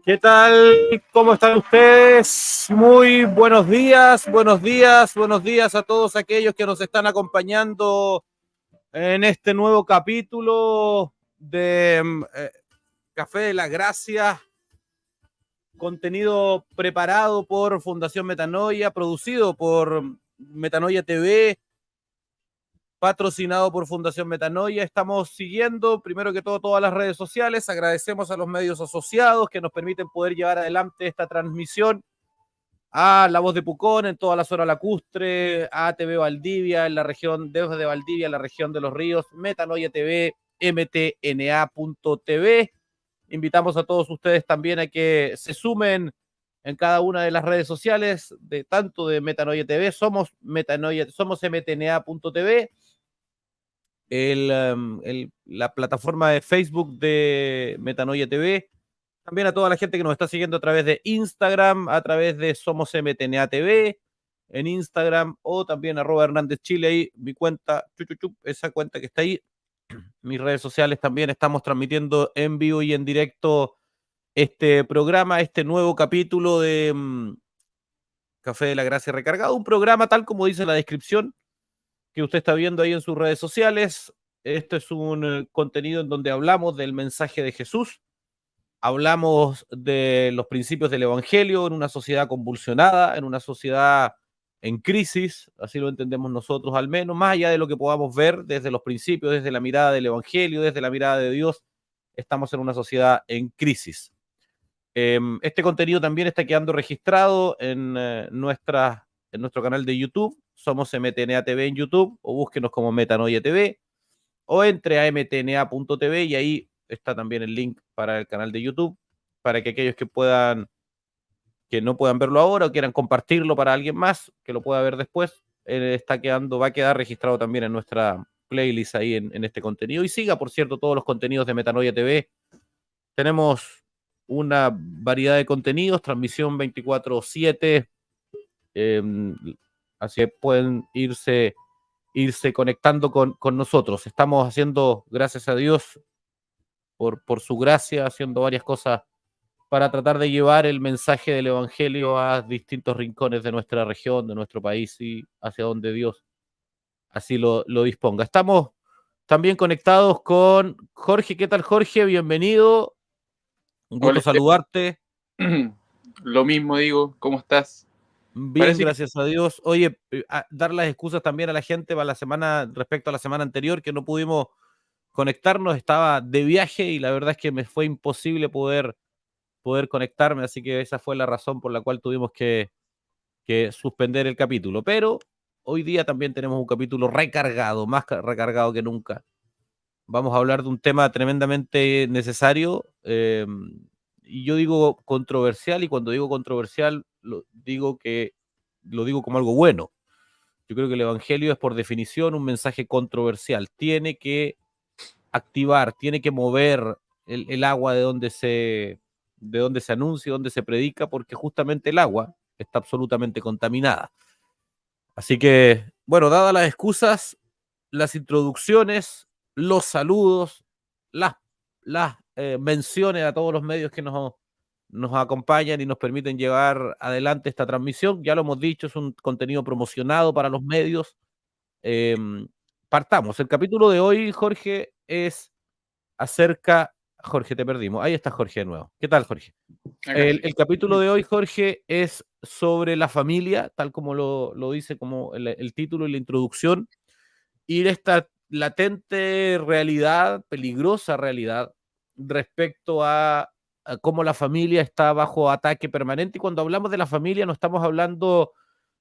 ¿Qué tal? ¿Cómo están ustedes? Muy buenos días, buenos días, buenos días a todos aquellos que nos están acompañando en este nuevo capítulo de Café de la Gracia, contenido preparado por Fundación Metanoia, producido por Metanoia TV, patrocinado por Fundación Metanoia. Estamos siguiendo, primero que todo, todas las redes sociales. Agradecemos a los medios asociados que nos permiten poder llevar adelante esta transmisión a La Voz de Pucón, en toda la zona lacustre, a TV Valdivia, en la región desde Valdivia, en la región de Los Ríos, Metanoia TV, mtna.tv. Invitamos a todos ustedes también a que se sumen en cada una de las redes sociales, de tanto de Metanoia TV, somos mtna.tv, la plataforma de Facebook de Metanoia TV, también a toda la gente que nos está siguiendo a través de Instagram, a través de Somos MTNA TV, en Instagram, o también @Hernández Chile, ahí mi cuenta, esa cuenta que está ahí, mis redes sociales también. Estamos transmitiendo en vivo y en directo este programa, este nuevo capítulo de Café de la Gracia Recargado, un programa tal como dice la descripción que usted está viendo ahí en sus redes sociales. Este es un contenido en donde hablamos del mensaje de Jesús, hablamos de los principios del Evangelio en una sociedad convulsionada, en una sociedad en crisis, así lo entendemos nosotros al menos, más allá de lo que podamos ver desde los principios, desde la mirada del Evangelio, desde la mirada de Dios, estamos en una sociedad en crisis. Este contenido también está quedando registrado en nuestro canal de YouTube. Somos MTNA TV en YouTube, o búsquenos como Metanoia TV, o entre a mtna.tv y ahí está también el link para el canal de YouTube, para que aquellos que no puedan verlo ahora o quieran compartirlo para alguien más que lo pueda ver después, va a quedar registrado también en nuestra playlist ahí en este contenido. Y siga, por cierto, todos los contenidos de Metanoia TV. Tenemos una variedad de contenidos, transmisión 24/7, así que pueden irse conectando con nosotros. Estamos haciendo, gracias a Dios, por su gracia, haciendo varias cosas para tratar de llevar el mensaje del Evangelio a distintos rincones de nuestra región, de nuestro país y hacia donde Dios así lo disponga. Estamos también conectados con Jorge. ¿Qué tal, Jorge? Bienvenido. Un gusto Hola, Esteban. saludarte. Lo mismo digo, ¿cómo estás? Bien, Parece que gracias a Dios. Oye, dar las excusas también a la gente para la semana, respecto a la semana anterior, que no pudimos conectarnos, estaba de viaje y la verdad es que me fue imposible poder conectarme, así que esa fue la razón por la cual tuvimos que suspender el capítulo. Pero hoy día también tenemos un capítulo recargado, más recargado que nunca. Vamos a hablar de un tema tremendamente necesario, y yo digo controversial, y cuando digo controversial lo digo como algo bueno. Yo creo que el Evangelio es por definición un mensaje controversial. Tiene que activar, tiene que mover el agua de donde se anuncia, donde se predica, porque justamente el agua está absolutamente contaminada. Así que, bueno, dadas las excusas, las introducciones, los saludos, las menciones a todos los medios que nos acompañan y nos permiten llevar adelante esta transmisión. Ya lo hemos dicho, es un contenido promocionado para los medios. Eh, Partamos. El capítulo de hoy, Jorge, es acerca Jorge, te perdimos. Ahí está Jorge de nuevo. ¿Qué tal, Jorge? Acá El estoy. capítulo de hoy, Jorge, es sobre la familia, tal como lo dice como el título y la introducción, y esta latente realidad, peligrosa realidad, respecto a cómo la familia está bajo ataque permanente. Y cuando hablamos de la familia, no estamos hablando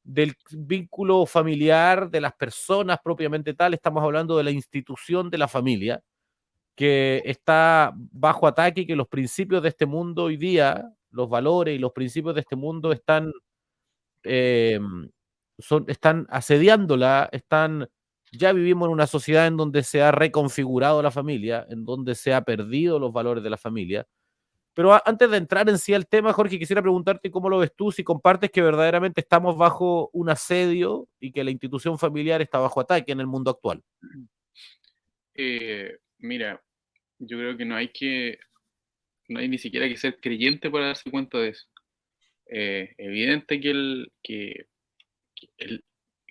del vínculo familiar, de las personas propiamente tal, estamos hablando de la institución de la familia, que está bajo ataque y que los principios de este mundo hoy día, los valores y los principios de este mundo eh, están asediándola, ya vivimos en una sociedad en donde se ha reconfigurado la familia, en donde se ha perdido los valores de la familia. Pero antes de entrar en sí al tema, Jorge, quisiera preguntarte cómo lo ves tú, si compartes que verdaderamente estamos bajo un asedio y que la institución familiar está bajo ataque en el mundo actual. Mira, yo creo que no hay ni siquiera que ser creyente para darse cuenta de eso. Evidente que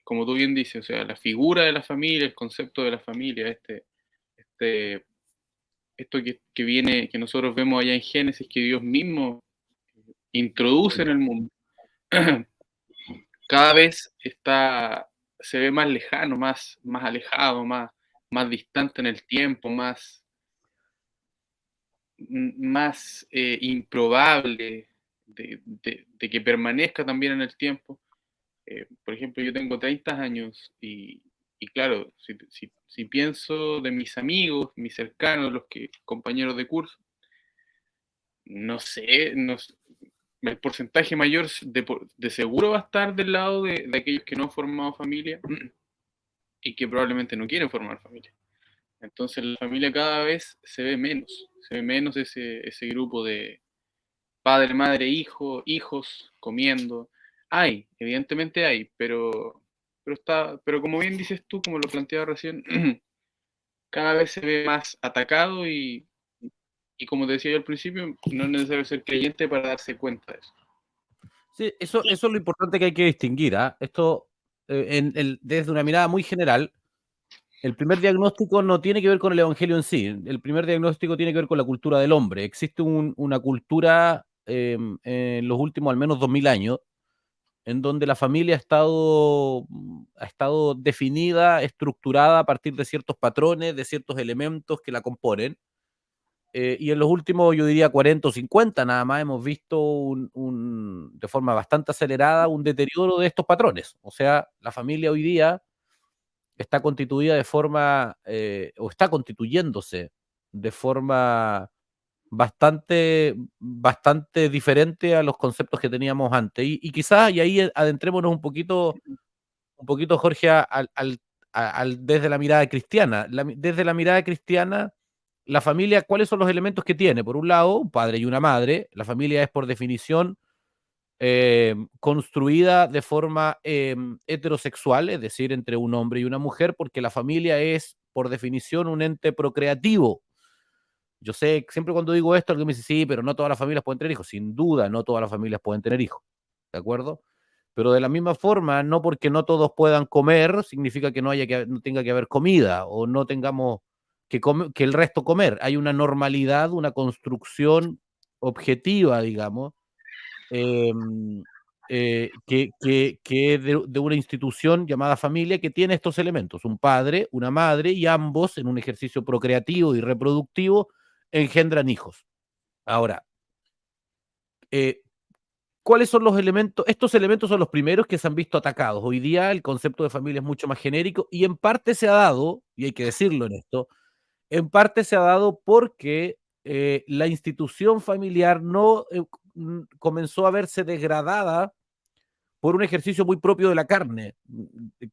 como tú bien dices, o sea, la figura de la familia, el concepto de la familia, este, esto que viene, que nosotros vemos allá en Génesis, que Dios mismo introduce en el mundo, cada vez se ve más lejano, más alejado, más distante en el tiempo, más improbable de que permanezca también en el tiempo. Por ejemplo, yo tengo 30 años y claro, si pienso de mis amigos, mis cercanos, compañeros de curso, no sé, el porcentaje mayor de seguro va a estar del lado de aquellos que no han formado familia y que probablemente no quieren formar familia. Entonces la familia cada vez se ve menos ese grupo de padre, madre, hijo, hijos comiendo. Evidentemente hay, pero como bien dices tú, como lo planteaba recién, cada vez se ve más atacado y como te decía yo al principio, no es necesario ser creyente para darse cuenta de eso. Sí, eso es lo importante que hay que distinguir. ¿Ah? Esto, desde una mirada muy general, el primer diagnóstico no tiene que ver con el evangelio en sí. El primer diagnóstico tiene que ver con la cultura del hombre. Existe una cultura en los últimos al menos 2000 años en donde la familia ha estado definida, estructurada a partir de ciertos patrones, de ciertos elementos que la componen. Y en los últimos, yo diría 40 o 50 nada más, hemos visto de forma bastante acelerada un deterioro de estos patrones. O sea, la familia hoy día está constituida de forma, o está constituyéndose de forma bastante diferente a los conceptos que teníamos antes. Y quizás, y ahí adentrémonos un poquito Jorge, desde la mirada cristiana. Desde la mirada cristiana, la familia, ¿cuáles son los elementos que tiene? Por un lado, un padre y una madre. La familia es, por definición, construida de forma heterosexual, es decir, entre un hombre y una mujer, porque la familia es, por definición, un ente procreativo. Yo sé, siempre cuando digo esto, alguien me dice, sí, pero no todas las familias pueden tener hijos. Sin duda, no todas las familias pueden tener hijos. ¿De acuerdo? Pero de la misma forma, no porque no todos puedan comer, significa que no tenga que haber comida o no tengamos que el resto comer. Hay una normalidad, una construcción objetiva, digamos, eh, que es de una institución llamada familia que tiene estos elementos, un padre, una madre, y ambos en un ejercicio procreativo y reproductivo engendran hijos. Ahora, eh, ¿cuáles son los elementos? Estos elementos son los primeros que se han visto atacados. Hoy día el concepto de familia es mucho más genérico y en parte se ha dado, y hay que decirlo en esto, en parte se ha dado porque la institución familiar no comenzó a verse degradada por un ejercicio muy propio de la carne,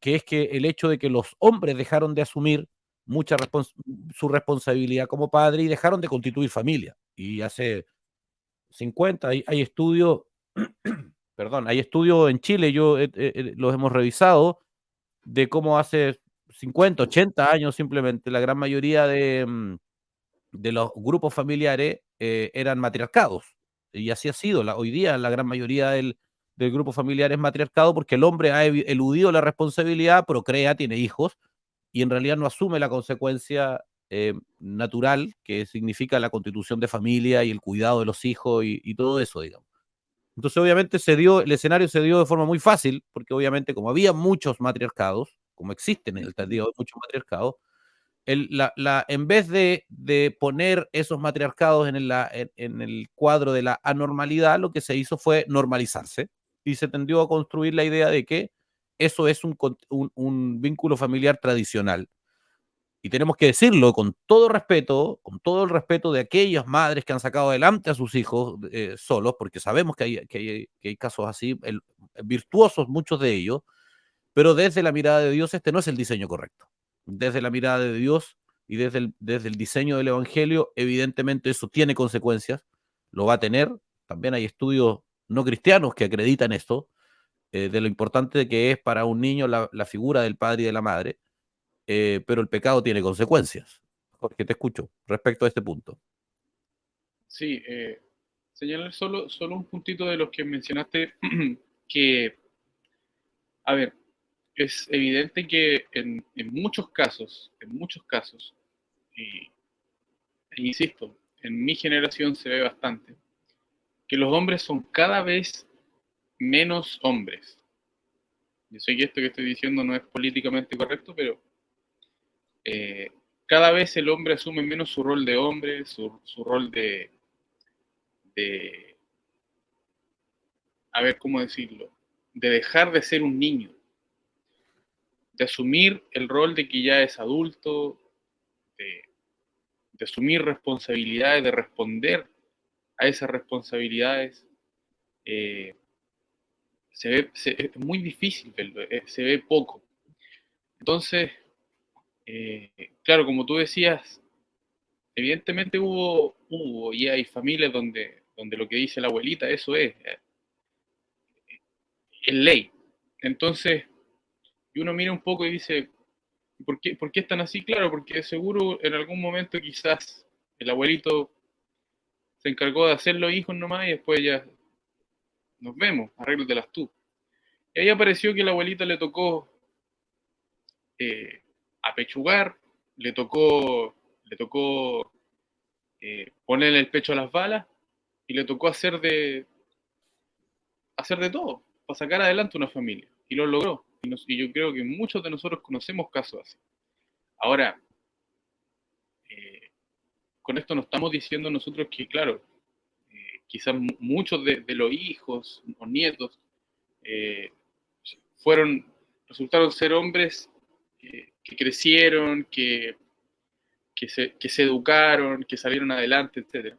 que es que el hecho de que los hombres dejaron de asumir su responsabilidad como padre y dejaron de constituir familia. Y hace 50 hay estudios, perdón, hay estudios en Chile, los hemos revisado, de cómo hace 50, 80 años simplemente la gran mayoría de los grupos familiares eran matriarcados. Y así ha sido. Hoy día la gran mayoría del grupo familiar es matriarcado porque el hombre ha eludido la responsabilidad, procrea, tiene hijos y en realidad no asume la consecuencia natural, que significa la constitución de familia y el cuidado de los hijos y todo eso, digamos. Entonces, obviamente, el escenario se dio de forma muy fácil, porque obviamente, como había muchos matriarcados, como existen en el día de hoy muchos matriarcados, en vez de poner esos matriarcados en el cuadro de la anormalidad, lo que se hizo fue normalizarse y se tendió a construir la idea de que eso es un vínculo familiar tradicional. Y tenemos que decirlo con todo el respeto de aquellas madres que han sacado adelante a sus hijos solos, porque sabemos que hay casos así, virtuosos muchos de ellos, pero desde la mirada de Dios este no es el diseño correcto. Desde la mirada de Dios y desde el diseño del Evangelio, evidentemente eso tiene consecuencias, lo va a tener. También hay estudios no cristianos que acreditan esto, de lo importante que es para un niño la figura del padre y de la madre, pero el pecado tiene consecuencias. Jorge, te escucho respecto a este punto. Sí, señalar solo un puntito de los que mencionaste, que, a ver, es evidente que en muchos casos, y, e insisto, en mi generación se ve bastante, que los hombres son cada vez menos hombres. Yo sé que esto que estoy diciendo no es políticamente correcto, pero eh, cada vez el hombre asume menos su rol de hombre, su rol de, a ver, ¿cómo decirlo? De dejar de ser un niño, de asumir el rol de que ya es adulto, de, de asumir responsabilidades, de responder a esas responsabilidades. Eh, es muy difícil verlo, se ve poco. Entonces, claro, como tú decías, evidentemente hubo y hay familias donde lo que dice la abuelita, eso es ley. Entonces, y uno mira un poco y dice, ¿por qué están así? Claro, porque seguro en algún momento quizás el abuelito se encargó de hacer los hijos nomás y después ya nos vemos, arréglatelas tú. Y ahí apareció que el abuelito le tocó apechugar, le tocó ponerle el pecho a las balas y le tocó hacer de todo para sacar adelante una familia. Y lo logró. Y yo creo que muchos de nosotros conocemos casos así. Ahora, eh, con esto no estamos diciendo nosotros que, claro, quizás muchos de los hijos o nietos eh, fueron, resultaron ser hombres que crecieron, que se educaron, que salieron adelante, etcétera.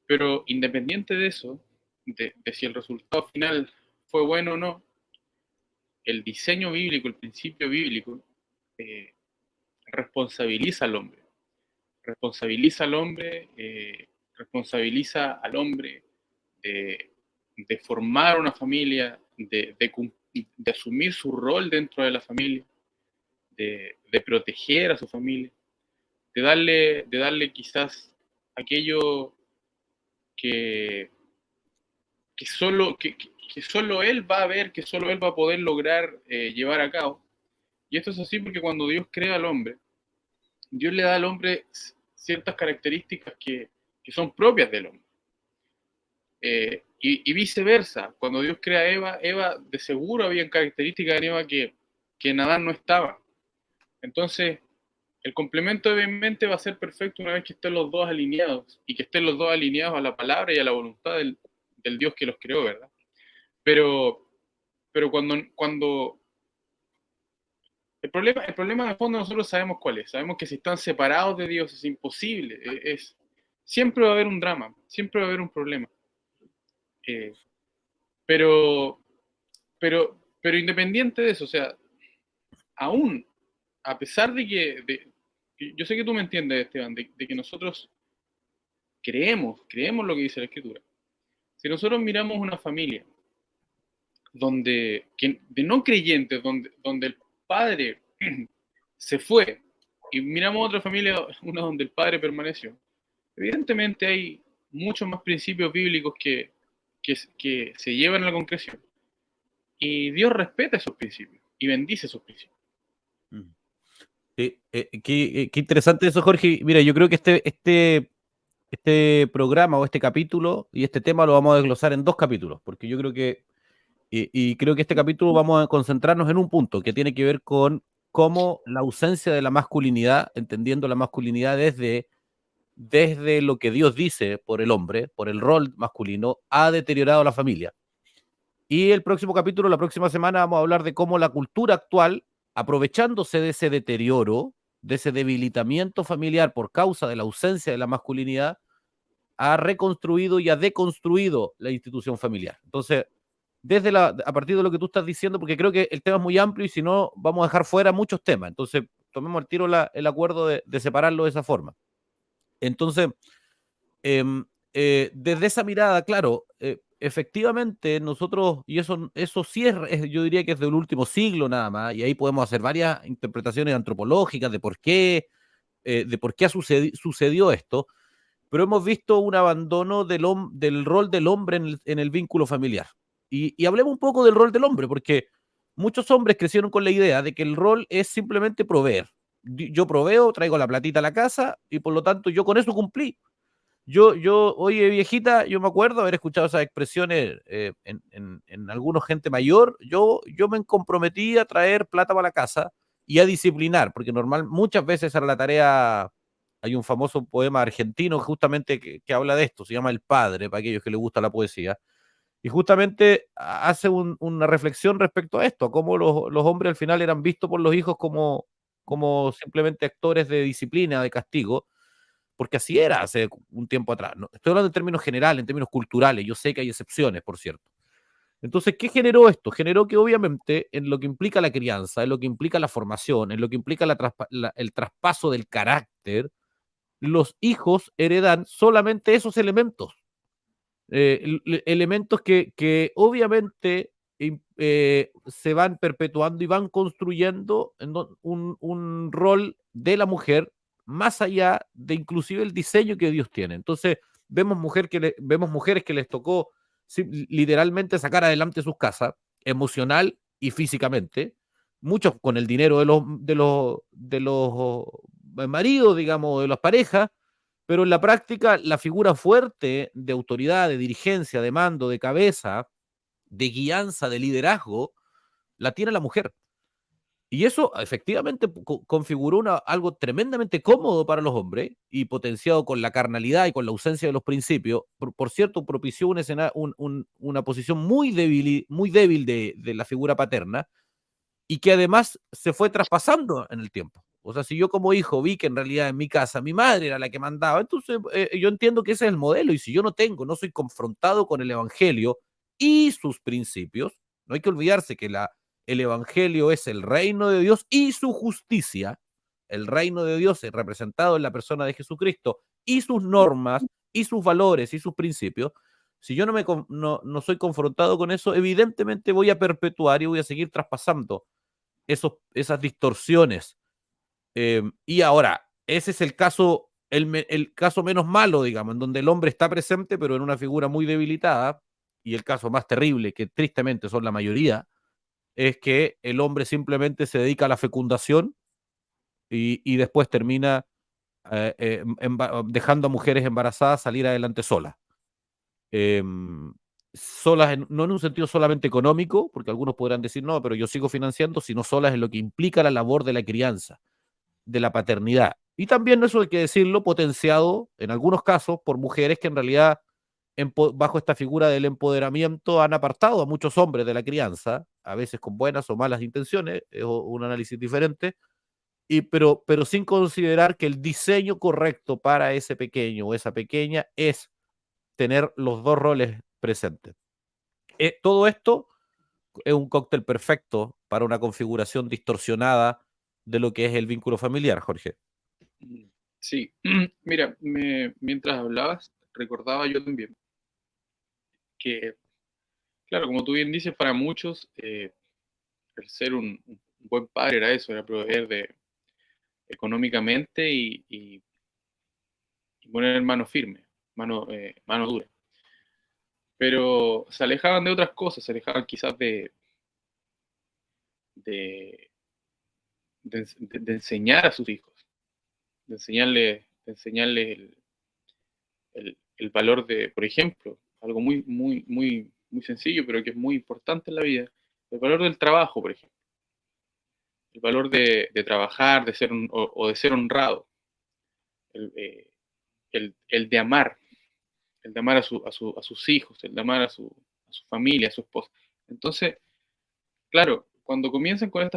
Pero independiente de eso, de si el resultado final fue bueno o no, el diseño bíblico, el principio bíblico, eh, responsabiliza al hombre. Responsabiliza al hombre, responsabiliza al hombre de, de formar una familia, de asumir su rol dentro de la familia, de proteger a su familia, de darle quizás aquello que, que solo él va a ver, que solo él va a poder lograr llevar a cabo. Y esto es así porque cuando Dios crea al hombre, Dios le da al hombre ciertas características que son propias del hombre. Y viceversa, cuando Dios crea a Eva de seguro había características en Eva que en Adán no estaban. Entonces, el complemento obviamente va a ser perfecto una vez que estén los dos alineados y que estén los dos alineados a la palabra y a la voluntad del Dios que los creó, ¿verdad? Pero cuando el problema de fondo nosotros sabemos cuál es. Sabemos que si están separados de Dios es imposible. Siempre va a haber un drama, siempre va a haber un problema. Eh, pero, pero independiente de eso, o sea, aún, a pesar yo sé que tú me entiendes, Esteban, de que nosotros creemos lo que dice la Escritura. Si nosotros miramos una familia de no creyentes, donde el padre se fue, y miramos otra familia, una donde el padre permaneció, evidentemente hay muchos más principios bíblicos que se llevan a la concreción. Y Dios respeta esos principios y bendice esos principios. Mm. Sí, qué interesante eso, Jorge. Mira, yo creo que este programa o este capítulo y este tema lo vamos a desglosar en dos capítulos, porque yo creo que, y creo que este capítulo vamos a concentrarnos en un punto que tiene que ver con cómo la ausencia de la masculinidad, entendiendo la masculinidad desde lo que Dios dice por el hombre, por el rol masculino, ha deteriorado la familia. Y el próximo capítulo, la próxima semana, vamos a hablar de cómo la cultura actual, aprovechándose de ese deterioro, de ese debilitamiento familiar por causa de la ausencia de la masculinidad, ha reconstruido y ha deconstruido la institución familiar. Entonces, a partir de lo que tú estás diciendo, porque creo que el tema es muy amplio y si no, vamos a dejar fuera muchos temas. Entonces, tomemos al tiro el acuerdo de separarlo de esa forma. Entonces, eh, desde esa mirada, claro, efectivamente nosotros, y eso sí yo diría que es del último siglo nada más, y ahí podemos hacer varias interpretaciones antropológicas de por qué sucedió esto, pero hemos visto un abandono del rol del hombre en el vínculo familiar. Y hablemos un poco del rol del hombre, porque muchos hombres crecieron con la idea de que el rol es simplemente proveer. Yo proveo, traigo la platita a la casa y por lo tanto yo con eso cumplí. Oye, viejita, yo me acuerdo haber escuchado esas expresiones en algunos gente mayor. Yo me comprometí a traer plata para la casa y a disciplinar, porque muchas veces era la tarea. Hay un famoso poema argentino justamente que habla de esto, se llama El Padre, para aquellos que les gusta la poesía, y justamente hace una reflexión respecto a esto, a cómo los hombres al final eran vistos por los hijos como simplemente actores de disciplina, de castigo, porque así era hace un tiempo atrás. ¿No? Estoy hablando en términos generales, en términos culturales, yo sé que hay excepciones, por cierto. Entonces, ¿qué generó esto? Generó que obviamente en lo que implica la crianza, en lo que implica la formación, en lo que implica el traspaso del carácter, los hijos heredan solamente esos elementos. Elementos que obviamente se van perpetuando y van construyendo un rol de la mujer más allá de inclusive el diseño que Dios tiene. Entonces, vemos mujeres que les tocó literalmente sacar adelante sus casas, emocional y físicamente, muchos con el dinero de los maridos, digamos, de las parejas, pero en la práctica la figura fuerte de autoridad, de dirigencia, de mando, de cabeza, de guianza, de liderazgo, la tiene la mujer. Y eso efectivamente configuró algo tremendamente cómodo para los hombres y potenciado con la carnalidad y con la ausencia de los principios. Por cierto, propició una posición muy débil de la figura paterna y que además se fue traspasando en el tiempo. O sea, si yo como hijo vi que en realidad en mi casa mi madre era la que mandaba, entonces yo entiendo que ese es el modelo y si yo no soy confrontado con el Evangelio y sus principios, no hay que olvidarse que el Evangelio es el reino de Dios y su justicia, el reino de Dios es representado en la persona de Jesucristo y sus normas y sus valores y sus principios. Si yo no soy confrontado con eso, evidentemente voy a perpetuar y voy a seguir traspasando esas distorsiones. Y ahora, ese es el caso menos malo, digamos, en donde el hombre está presente, pero en una figura muy debilitada. Y el caso más terrible, que tristemente son la mayoría, es que el hombre simplemente se dedica a la fecundación y después termina dejando a mujeres embarazadas salir adelante solas. Eh, solas, no en un sentido solamente económico, porque algunos podrán decir, no, pero yo sigo financiando, sino solas en lo que implica la labor de la crianza, de la paternidad. Y también eso hay que decirlo, potenciado en algunos casos por mujeres que en realidad bajo esta figura del empoderamiento han apartado a muchos hombres de la crianza, a veces con buenas o malas intenciones, es un análisis diferente, pero sin considerar que el diseño correcto para ese pequeño o esa pequeña es tener los dos roles presentes. Todo esto es un cóctel perfecto para una configuración distorsionada de lo que es el vínculo familiar, Jorge. Sí, mira, mientras hablabas, recordaba yo también que, claro, como tú bien dices, para muchos el ser un buen padre era eso, era proveer económicamente y poner mano firme, mano dura. Pero se alejaban de otras cosas, se alejaban quizás de, de enseñar a sus hijos, de enseñarle el valor de, por ejemplo, algo muy sencillo, pero que es muy importante en la vida, el valor del trabajo, por ejemplo, el valor de trabajar, o de ser honrado, el, eh, el de amar, el de amar a sus hijos, el de amar a su familia, a su esposa. Entonces, claro, cuando comienzan con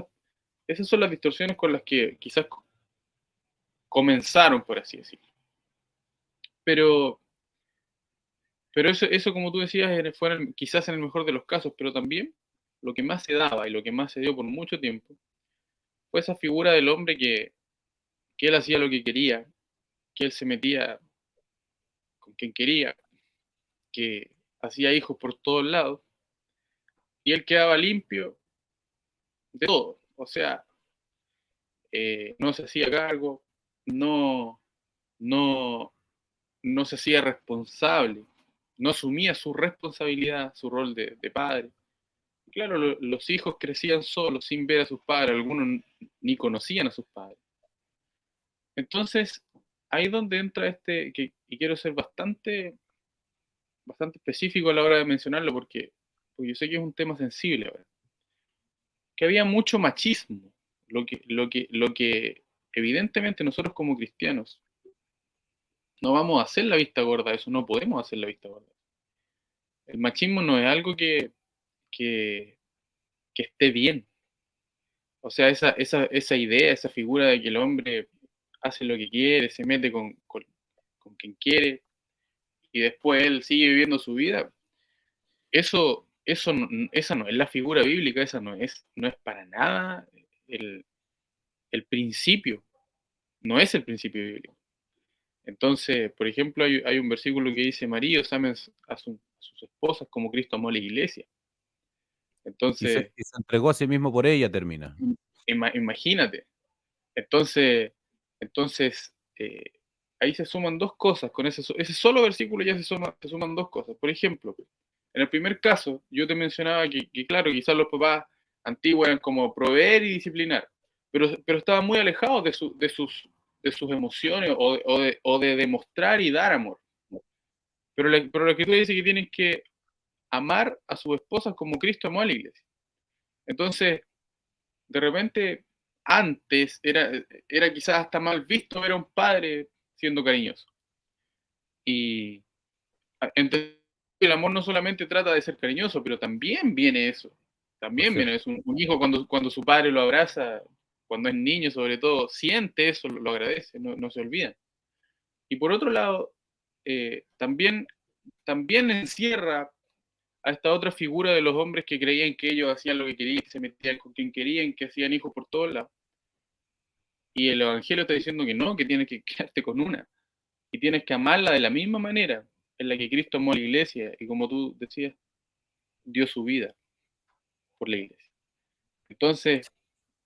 esas son las distorsiones con las que quizás comenzaron, por así decirlo. Pero, pero eso como tú decías, quizás en el mejor de los casos, pero también lo que más se daba y lo que más se dio por mucho tiempo fue esa figura del hombre que él hacía lo que quería, que él se metía con quien quería, que hacía hijos por todos lados, y él quedaba limpio de todo. O sea, no se hacía cargo, no, no, no se hacía responsable, no asumía su responsabilidad, su rol de padre. Y claro, los hijos crecían solos, sin ver a sus padres, algunos ni conocían a sus padres. Entonces, ahí es donde entra y quiero ser bastante específico a la hora de mencionarlo, porque yo sé que es un tema sensible ahora, que había mucho machismo, lo que evidentemente nosotros como cristianos no vamos a hacer la vista gorda, eso no podemos hacer la vista gorda. El machismo no es algo que, que esté bien. O sea, esa idea, esa figura de que el hombre hace lo que quiere, se mete con quien quiere y después él sigue viviendo su vida, esa no es la figura bíblica, esa no es para nada el, el principio, no es el principio bíblico. Entonces, por ejemplo, hay un versículo que dice, maridos amen a sus esposas como Cristo amó a la iglesia. Entonces, Y se entregó a sí mismo por ella, termina. imagínate. Entonces, ahí se suman dos cosas. Con ese solo versículo ya se suman dos cosas. Por ejemplo, en el primer caso, yo te mencionaba que claro, quizás los papás antiguos eran como proveer y disciplinar, pero estaban muy alejados de sus emociones o de demostrar y dar amor. Pero la Escritura dice que tienen que amar a sus esposas como Cristo amó a la iglesia. Entonces, de repente, antes era quizás hasta mal visto ver a un padre siendo cariñoso. Y entonces el amor no solamente trata de ser cariñoso, pero también viene eso. Por También viene cierto. eso. Un hijo cuando su padre lo abraza, cuando es niño sobre todo, siente eso, lo agradece, no se olvida. Y por otro lado, también encierra a esta otra figura de los hombres que creían que ellos hacían lo que querían, que se metían con quien querían, que hacían hijos por todos lados. Y el Evangelio está diciendo que no, que tienes que quedarte con una. Y tienes que amarla de la misma manera en la que Cristo amó a la iglesia y como tú decías, dio su vida por la iglesia. Entonces,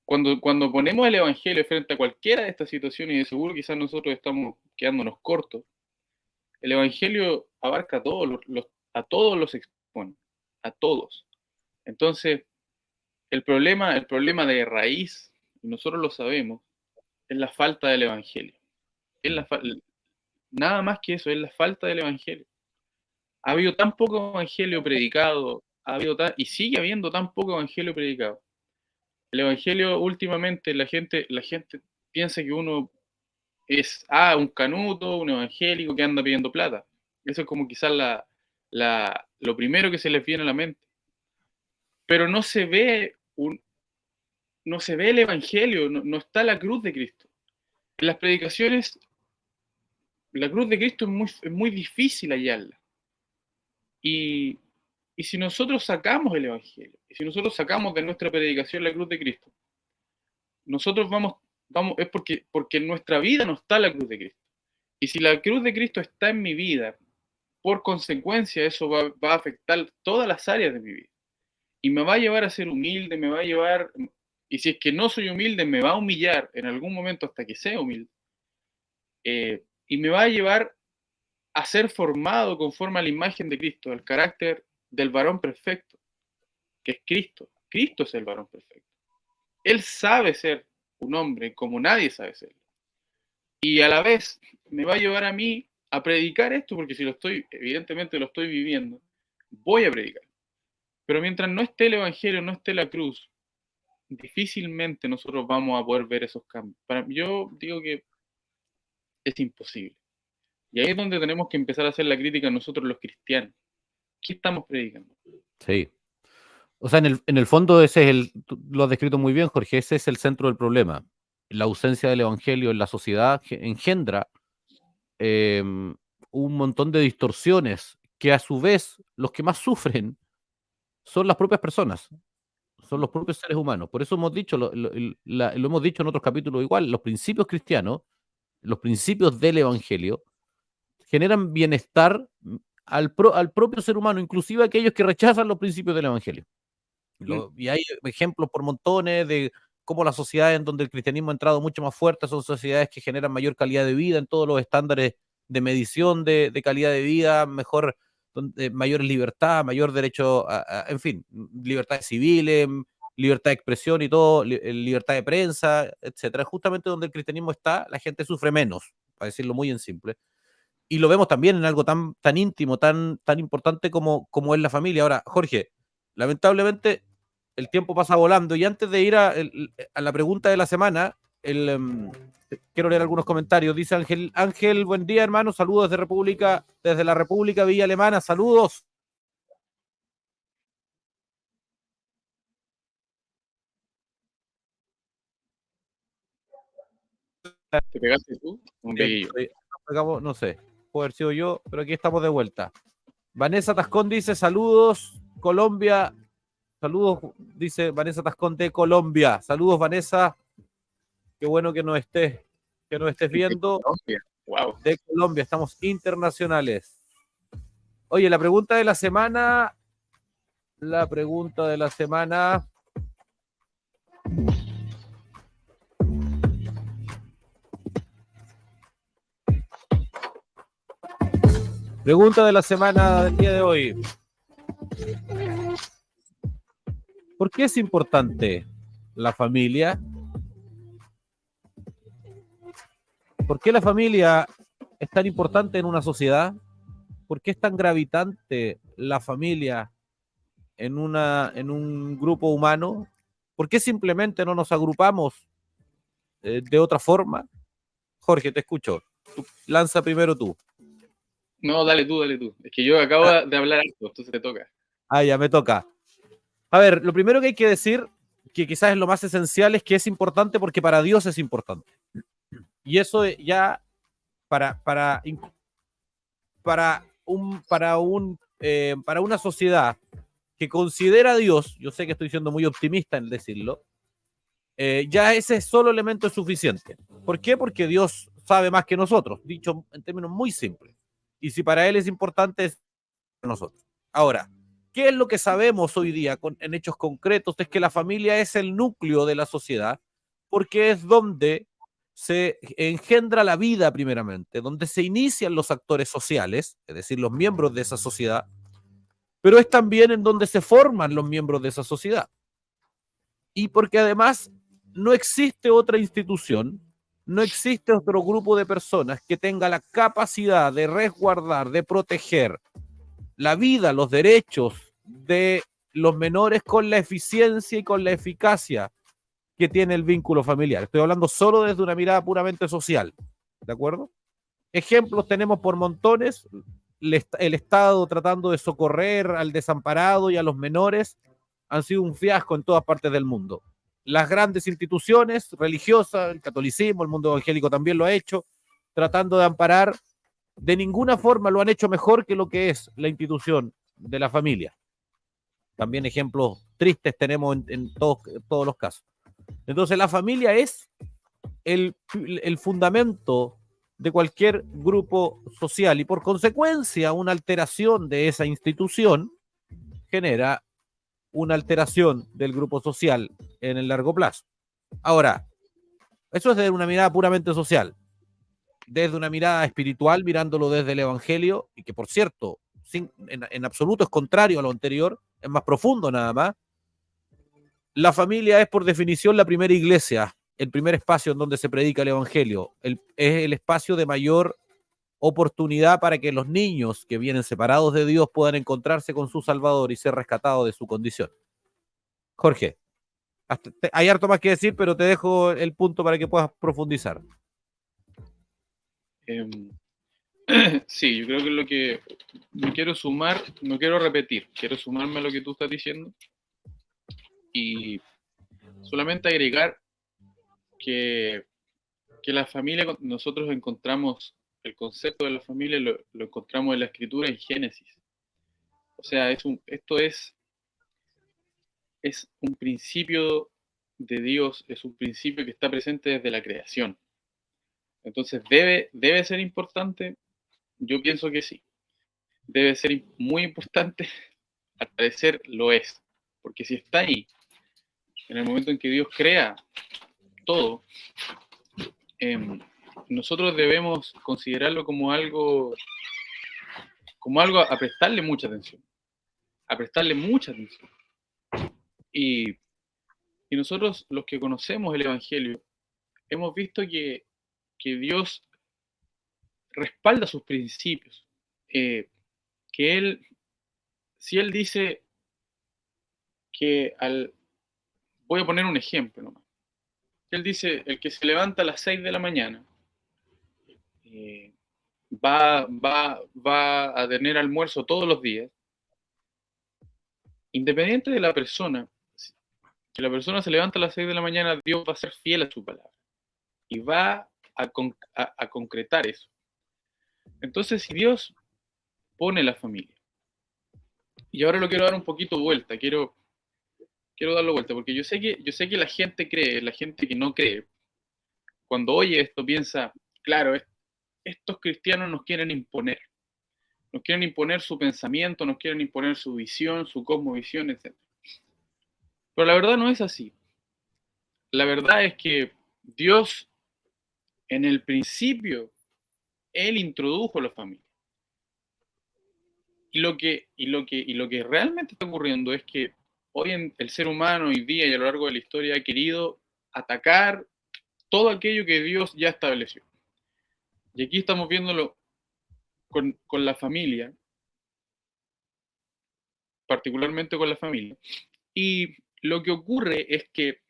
cuando ponemos el Evangelio frente a cualquiera de estas situaciones, y de seguro quizás nosotros estamos quedándonos cortos, el Evangelio abarca a todos los expone, a todos. Entonces, el problema de raíz, y nosotros lo sabemos, es la falta del Evangelio. Es nada más que eso, es la falta del Evangelio. Ha habido tan poco Evangelio predicado, y sigue habiendo tan poco Evangelio predicado. El Evangelio últimamente la gente piensa que uno es un canuto, un evangélico que anda pidiendo plata. Eso es como quizás lo primero que se les viene a la mente. Pero no se ve el Evangelio, no está la cruz de Cristo. En las predicaciones, la cruz de Cristo es muy difícil hallarla. Y, y si nosotros sacamos el Evangelio, y si nosotros sacamos de nuestra predicación la cruz de Cristo, nosotros es porque en nuestra vida no está la cruz de Cristo. Y si la cruz de Cristo está en mi vida, por consecuencia eso va a afectar todas las áreas de mi vida. Y me va a llevar a ser humilde, y si es que no soy humilde, me va a humillar en algún momento hasta que sea humilde. Y me va a llevar a ser formado conforme a la imagen de Cristo, al carácter del varón perfecto, que es Cristo. Cristo es el varón perfecto. Él sabe ser un hombre como nadie sabe serlo. Y a la vez me va a llevar a mí a predicar esto, porque si lo estoy, evidentemente lo estoy viviendo, voy a predicar. Pero mientras no esté el Evangelio, no esté la cruz, difícilmente nosotros vamos a poder ver esos cambios. Yo digo que es imposible. Y ahí es donde tenemos que empezar a hacer la crítica nosotros los cristianos. ¿Qué estamos predicando? Sí. O sea, en el fondo ese es tú lo has descrito muy bien, Jorge, ese es el centro del problema. La ausencia del evangelio en la sociedad engendra un montón de distorsiones que a su vez los que más sufren son las propias personas, son los propios seres humanos. Por eso hemos dicho, lo hemos dicho en otros capítulos igual, los principios cristianos, los principios del evangelio, generan bienestar al propio ser humano, inclusive aquellos que rechazan los principios del evangelio. Y hay ejemplos por montones de cómo las sociedades en donde el cristianismo ha entrado mucho más fuerte son sociedades que generan mayor calidad de vida en todos los estándares de medición de calidad de vida, mayor libertad, mayor derecho en fin, libertades civiles, libertad de expresión y todo, libertad de prensa, etcétera. Justamente donde el cristianismo está, la gente sufre menos, para decirlo muy en simple. Y lo vemos también en algo tan íntimo, tan importante como es la familia. Ahora, Jorge, lamentablemente el tiempo pasa volando y antes de ir a la pregunta de la semana, quiero leer algunos comentarios. Dice Ángel, buen día, hermano, saludos desde la República Villa Alemana, saludos. ¿Te pegaste tú? Un peguillo. No sé, puede haber sido yo, pero aquí estamos de vuelta. Vanessa Tascón dice, saludos, Colombia. Saludos, dice Vanessa Tascón de Colombia. Saludos, Vanessa. Qué bueno que nos estés viendo. Wow. De Colombia, estamos internacionales. Oye, la pregunta de la semana. Pregunta de la semana del día de hoy. ¿Por qué es importante la familia? ¿Por qué la familia es tan importante en una sociedad? ¿Por qué es tan gravitante la familia en un grupo humano? ¿Por qué simplemente no nos agrupamos de otra forma? Jorge, te escucho. Lanza primero tú. No, dale tú. Es que yo acabo de hablar algo, entonces te toca. Ya me toca. A ver, lo primero que hay que decir, que quizás es lo más esencial, es que es importante porque para Dios es importante. Y eso ya para una sociedad que considera a Dios, yo sé que estoy siendo muy optimista en decirlo, ya ese solo elemento es suficiente. ¿Por qué? Porque Dios sabe más que nosotros, dicho en términos muy simples. Y si para Él es importante, es para nosotros. Ahora, ¿qué es lo que sabemos hoy día en hechos concretos? Es que la familia es el núcleo de la sociedad, porque es donde se engendra la vida primeramente, donde se inician los actores sociales, es decir, los miembros de esa sociedad, pero es también en donde se forman los miembros de esa sociedad. Y porque además no existe otra institución, no existe otro grupo de personas que tenga la capacidad de resguardar, de proteger la vida, los derechos de los menores con la eficiencia y con la eficacia que tiene el vínculo familiar. Estoy hablando solo desde una mirada puramente social, ¿de acuerdo? Ejemplos tenemos por montones, el Estado tratando de socorrer al desamparado y a los menores han sido un fiasco en todas partes del mundo. Las grandes instituciones religiosas, el catolicismo, el mundo evangélico también lo ha hecho, tratando de amparar, de ninguna forma lo han hecho mejor que lo que es la institución de la familia. También ejemplos tristes tenemos en todos los casos. Entonces la familia es el fundamento de cualquier grupo social y por consecuencia una alteración de esa institución genera una alteración del grupo social en el largo plazo. Ahora, eso es desde una mirada puramente social. Desde una mirada espiritual, mirándolo desde el Evangelio, y que por cierto, en absoluto es contrario a lo anterior, es más profundo nada más. La familia es por definición la primera iglesia el primer espacio en donde se predica el Evangelio. Es el espacio de mayor oportunidad para que los niños que vienen separados de Dios puedan encontrarse con su Salvador y ser rescatados de su condición. Jorge, hay harto más que decir, pero te dejo el punto para que puedas profundizar. Sí, yo creo que lo que me quiero sumar, no quiero repetir, quiero sumarme a lo que tú estás diciendo y solamente agregar que la familia, nosotros encontramos el concepto de la familia, lo encontramos en la escritura en Génesis. O sea, esto es un principio de Dios, es un principio que está presente desde la creación. Entonces, ¿debe ser importante? Yo pienso que sí. Debe ser muy importante, al parecer lo es. Porque si está ahí, en el momento en que Dios crea todo, nosotros debemos considerarlo como algo a prestarle mucha atención. A prestarle mucha atención. Y nosotros, los que conocemos el Evangelio, hemos visto que Dios respalda sus principios. Que Él, si Él dice que voy a poner un ejemplo nomás. Él dice, el que se levanta a las 6 de la mañana va a tener almuerzo todos los días, independiente de la persona, que la persona se levanta a las 6 de la mañana, Dios va a ser fiel a su palabra y va a concretar eso. Entonces, si Dios pone la familia, y ahora lo quiero dar un poquito vuelta, quiero darlo vuelta, porque yo sé que la gente cree, la gente que no cree, cuando oye esto piensa, claro, estos cristianos nos quieren imponer su pensamiento, nos quieren imponer su visión, su cosmovisión, etc. Pero la verdad no es así. La verdad es que Dios, en el principio, Él introdujo la familia. Y lo que realmente está ocurriendo es que hoy el ser humano hoy día y a lo largo de la historia ha querido atacar todo aquello que Dios ya estableció. Y aquí estamos viéndolo con la familia, particularmente con la familia. Y lo que ocurre es que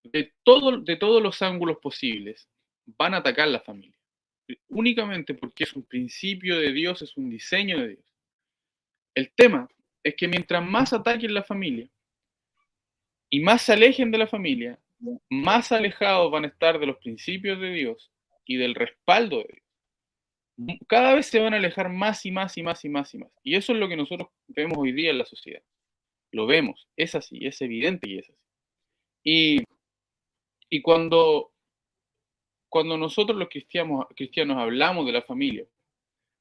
de todos los ángulos posibles van a atacar la familia. Únicamente porque es un principio de Dios, es un diseño de Dios. El tema es que mientras más ataquen la familia y más se alejen de la familia, más alejados van a estar de los principios de Dios y del respaldo de Dios. Cada vez se van a alejar más y más y más y más y más. Y eso es lo que nosotros vemos hoy día en la sociedad. Lo vemos, es así, es evidente que es así. Y cuando nosotros los cristianos hablamos de la familia,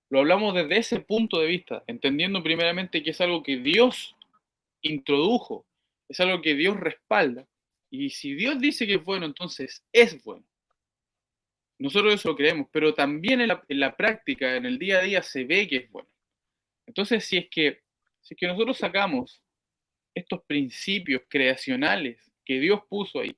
lo hablamos desde ese punto de vista, entendiendo primeramente que es algo que Dios introdujo, es algo que Dios respalda. Y si Dios dice que es bueno, entonces es bueno. Nosotros eso lo creemos, pero también en la práctica, en el día a día, se ve que es bueno. Entonces, si es que nosotros sacamos estos principios creacionales que Dios puso ahí,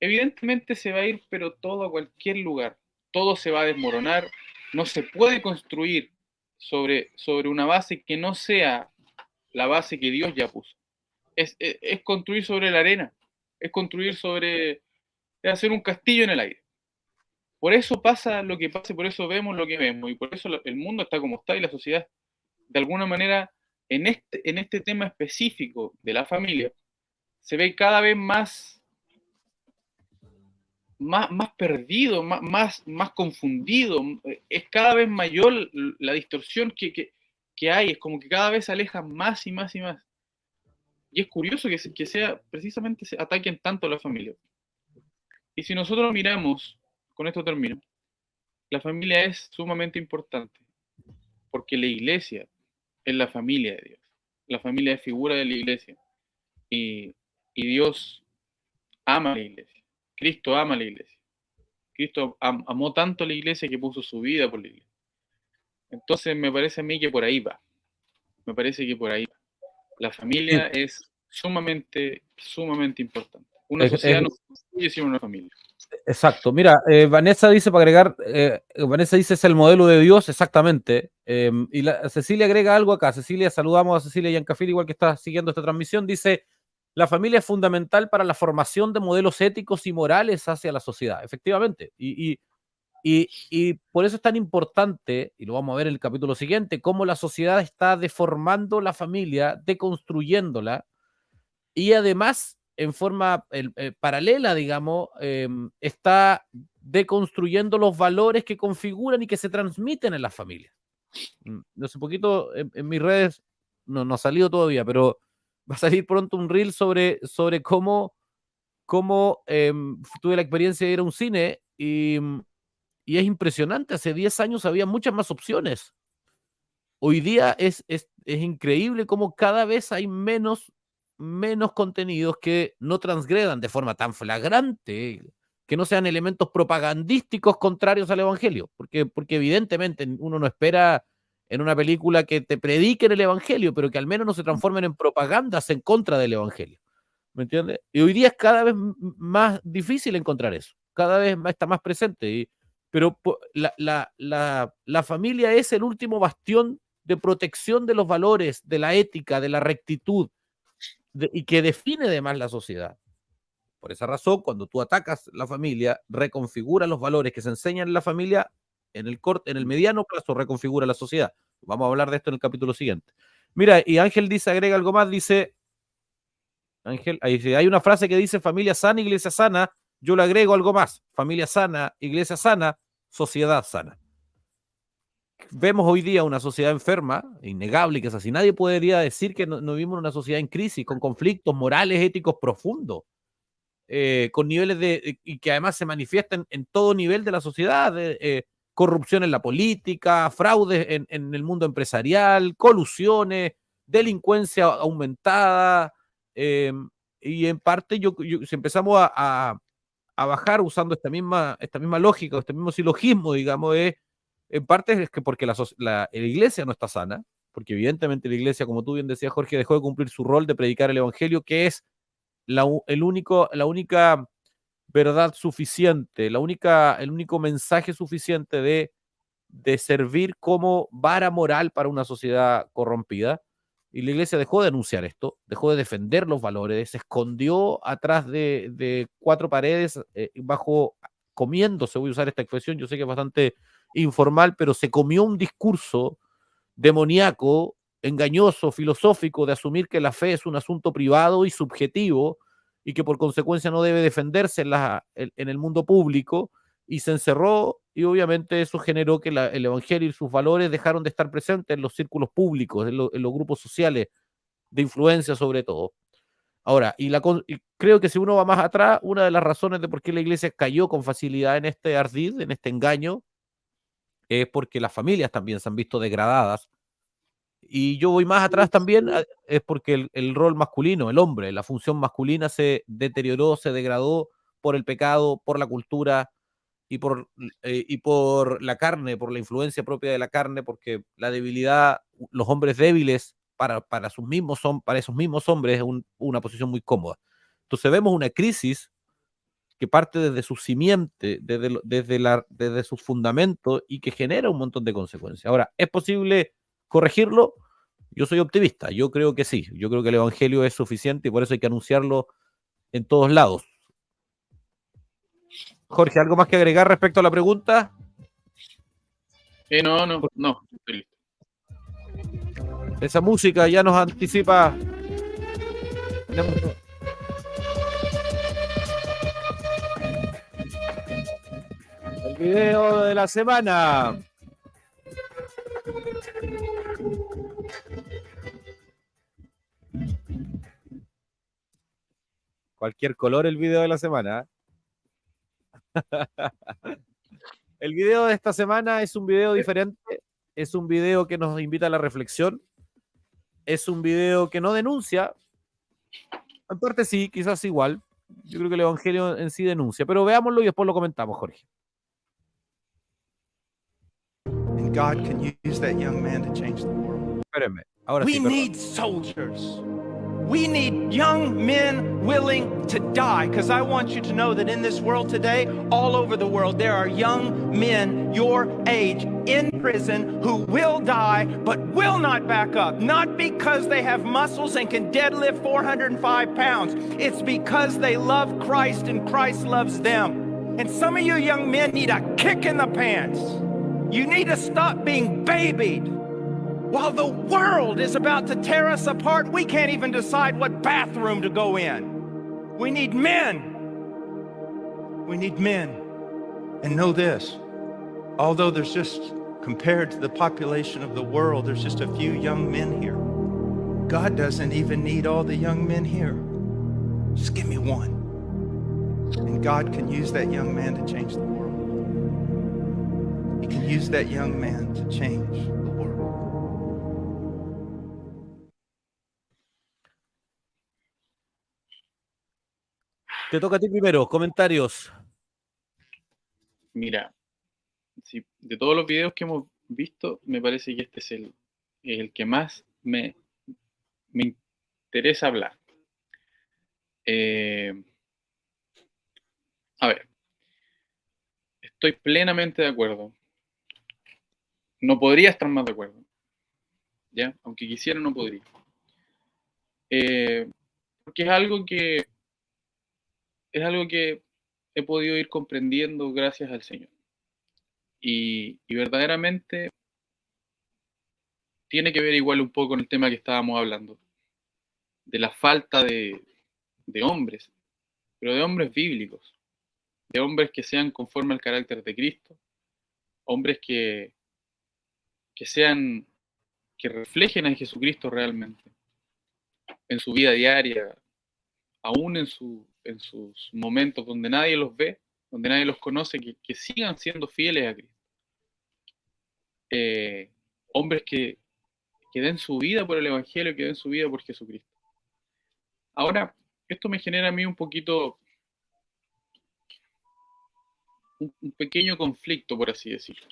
evidentemente se va a ir, pero todo a cualquier lugar. Todo se va a desmoronar. No se puede construir sobre una base que no sea la base que Dios ya puso. Es construir sobre la arena. Es construir es hacer un castillo en el aire. Por eso pasa lo que pasa, por eso vemos lo que vemos, y por eso el mundo está como está y la sociedad, de alguna manera, en este tema específico de la familia, se ve cada vez más perdido, más confundido, es cada vez mayor la distorsión que hay, es como que cada vez se alejan más y más y más. Y es curioso que sea precisamente se ataquen tanto a la familia. Y si nosotros miramos, con esto termino, la familia es sumamente importante, porque la iglesia es la familia de Dios. La familia es figura de la iglesia. Y Dios ama a la iglesia. Cristo ama a la iglesia. Cristo amó tanto a la iglesia que puso su vida por la iglesia. Entonces me parece a mí que por ahí va. Me parece que por ahí va. La familia es sumamente, sumamente importante. Una sociedad no se construye sin una familia. Exacto. Mira, Vanessa dice, para agregar, Vanessa dice es el modelo de Dios, exactamente. Y Cecilia agrega algo acá. Cecilia, saludamos a Cecilia Yancafil, igual que está siguiendo esta transmisión. Dice, la familia es fundamental para la formación de modelos éticos y morales hacia la sociedad. Efectivamente. Y por eso es tan importante, y lo vamos a ver en el capítulo siguiente, cómo la sociedad está deformando la familia, deconstruyéndola, y además, en forma paralela, digamos, está deconstruyendo los valores que configuran y que se transmiten en las familias. Hace poquito en mis redes, no ha salido todavía, pero va a salir pronto un reel sobre cómo tuve la experiencia de ir a un cine y es impresionante. Hace 10 años había muchas más opciones. Hoy día es increíble cómo cada vez hay menos contenidos que no transgredan de forma tan flagrante, que no sean elementos propagandísticos contrarios al evangelio, porque evidentemente uno no espera en una película que te prediquen el evangelio, pero que al menos no se transformen en propagandas en contra del evangelio. ¿Me entiendes? Y hoy día es cada vez más difícil encontrar eso, cada vez está más presente. Pero la familia es el último bastión de protección de los valores, de la ética, de la rectitud, y que define además la sociedad. Por esa razón, cuando tú atacas la familia, reconfigura los valores que se enseñan en la familia, en el mediano plazo reconfigura la sociedad. Vamos a hablar de esto en el capítulo siguiente. Mira, y Ángel dice, agrega algo más, dice, Ángel, hay una frase que dice familia sana, iglesia sana, yo le agrego algo más, familia sana, iglesia sana, sociedad sana. Vemos hoy día una sociedad enferma, innegable, que es así. Nadie podría decir que no vivimos en una sociedad en crisis, con conflictos morales, éticos profundos, con niveles y que además se manifiestan en todo nivel de la sociedad, corrupción en la política, fraudes en el mundo empresarial, colusiones, delincuencia aumentada, y en parte si empezamos a bajar usando esta misma lógica, este mismo silogismo, digamos, en parte es que porque la iglesia no está sana, porque evidentemente la iglesia, como tú bien decías, Jorge, dejó de cumplir su rol de predicar el evangelio, que es la única verdad suficiente, el único mensaje suficiente de servir como vara moral para una sociedad corrompida. Y la iglesia dejó de anunciar esto, dejó de defender los valores, se escondió atrás de cuatro paredes, comiéndose, voy a usar esta expresión, yo sé que es bastante informal, pero se comió un discurso demoníaco, engañoso, filosófico, de asumir que la fe es un asunto privado y subjetivo y que por consecuencia no debe defenderse en el mundo público, y se encerró, y obviamente eso generó que el evangelio y sus valores dejaron de estar presentes en los círculos públicos, en los grupos sociales de influencia sobre todo. Ahora, y creo que si uno va más atrás, una de las razones de por qué la iglesia cayó con facilidad en este ardid, en este engaño, es porque las familias también se han visto degradadas. Y yo voy más atrás también, es porque el rol masculino, el hombre, la función masculina se deterioró, se degradó por el pecado, por la cultura y por la carne, por la influencia propia de la carne, porque la debilidad, los hombres débiles para esos mismos hombres es una posición muy cómoda. Entonces vemos una crisis que parte desde su simiente, desde sus fundamentos, y que genera un montón de consecuencias. Ahora, ¿es posible corregirlo? Yo soy optimista, yo creo que sí, yo creo que el evangelio es suficiente y por eso hay que anunciarlo en todos lados. Jorge, ¿algo más que agregar respecto a la pregunta? No, estoy listo. Esa música ya nos anticipa. El video de la semana. Cualquier color el video de la semana. El video de esta semana es un video diferente, es un video que nos invita a la reflexión, es un video que no denuncia, en parte sí, quizás igual, yo creo que el evangelio en sí denuncia, pero veámoslo y después lo comentamos, Jorge. And God can use that young man to change the world. Espérenme, ahora We sí, need soldiers. We need young men willing to die, because I want you to know that in this world today, all over the world, there are young men your age in prison who will die but will not back up. Not because they have muscles and can deadlift 405 pounds. It's because they love Christ and Christ loves them. And some of you young men need a kick in the pants. You need to stop being babied. While the world is about to tear us apart, we can't even decide what bathroom to go in. We need men. We need men. And know this, although there's just, compared to the population of the world, there's just a few young men here. God doesn't even need all the young men here. Just give me one. And God can use that young man to change the world. He can use that young man to change the world. Te toca a ti primero, comentarios. Mira, sí, de todos los videos que hemos visto, me parece que este es el que más me interesa hablar. A ver, estoy plenamente de acuerdo. No podría estar más de acuerdo, ¿ya? Aunque quisiera, no podría. Porque es algo que he podido ir comprendiendo gracias al Señor. Y verdaderamente tiene que ver igual un poco con el tema que estábamos hablando, de la falta de hombres, pero de hombres bíblicos, de hombres que sean conforme al carácter de Cristo, hombres que reflejen a Jesucristo realmente en su vida diaria, aún en sus momentos donde nadie los ve, donde nadie los conoce, que sigan siendo fieles a Cristo. Hombres que den su vida por el Evangelio, que den su vida por Jesucristo. Ahora, esto me genera a mí un poquito, un pequeño conflicto, por así decirlo.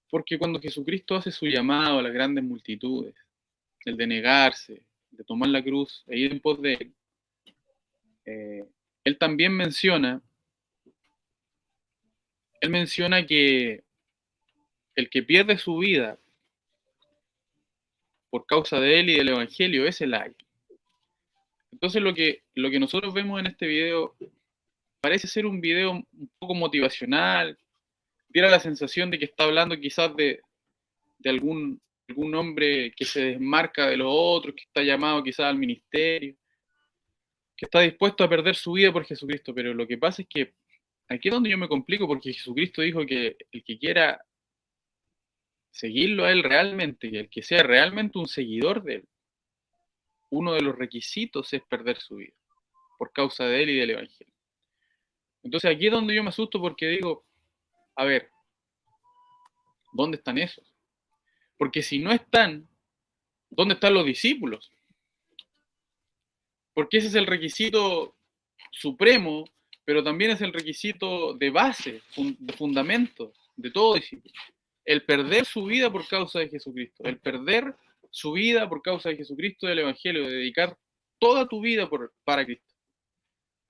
Porque cuando Jesucristo hace su llamado a las grandes multitudes, el de negarse, de tomar la cruz e ir en pos de él, él también menciona que el que pierde su vida por causa de él y del Evangelio es el ay. Entonces lo que nosotros vemos en este video parece ser un video un poco motivacional, diera la sensación de que está hablando quizás de algún hombre que se desmarca de los otros, que está llamado quizás al ministerio, que está dispuesto a perder su vida por Jesucristo. Pero lo que pasa es que aquí es donde yo me complico, porque Jesucristo dijo que el que quiera seguirlo a él realmente, y el que sea realmente un seguidor de él, uno de los requisitos es perder su vida por causa de él y del Evangelio. Entonces aquí es donde yo me asusto, porque digo, a ver, ¿dónde están esos? Porque si no están, ¿dónde están los discípulos? Porque ese es el requisito supremo, pero también es el requisito de base, de fundamento de todo discípulo. El perder su vida por causa de Jesucristo, el perder su vida por causa de Jesucristo y del Evangelio, de dedicar toda tu vida para Cristo.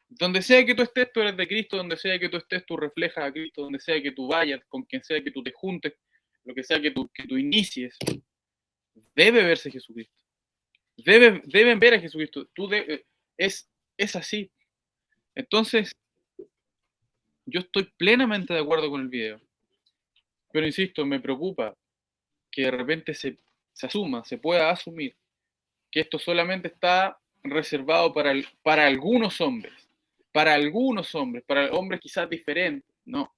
Donde sea que tú estés, tú eres de Cristo. Donde sea que tú estés, tú reflejas a Cristo. Donde sea que tú vayas, con quien sea que tú te juntes, lo que sea que tú inicies, debe verse Jesucristo. Deben ver a Jesucristo. Es así. Entonces, yo estoy plenamente de acuerdo con el video. Pero insisto, me preocupa que de repente se pueda asumir que esto solamente está reservado para algunos hombres, para hombres quizás diferentes. No.